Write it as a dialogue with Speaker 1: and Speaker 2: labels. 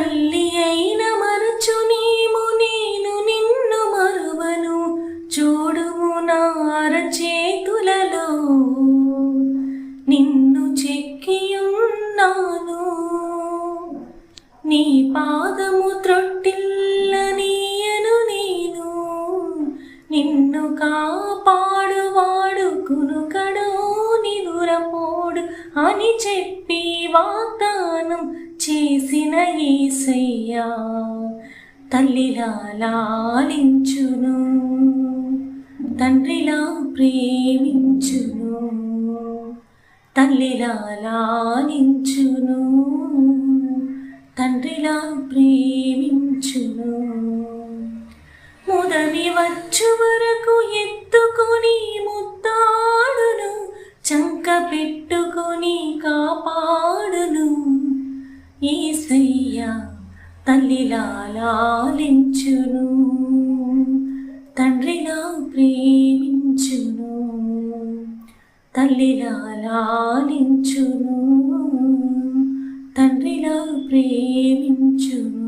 Speaker 1: తల్లి అయిన మరచునేమో నేను నిన్ను మరువను. చూడుము నా అరచేతులలో నిన్ను చెక్కియున్నాను. నీ పాదము త్రొట్టిల్లనీయను నేను. నిన్ను కాపాడువాడు కునుకడో నిదురపోడు అని చెప్పి వాగ్దానం చేసిన యేసయ్యా తల్లిలా లాలించును, తండ్రిలా ప్రేమించును. తల్లిలా లాలించును, తండ్రిలా ప్రేమించును. ముదవి వచ్చు వరకు ఎత్తుకొని ముద్దాడును, చంక పెట్టుకొని కాపాడును. యేసయ్యా తల్లిలా లాలించును, తండ్రిలా ప్రేమించును. తల్లిలా లాలించును, తండ్రిలా ప్రేమించును.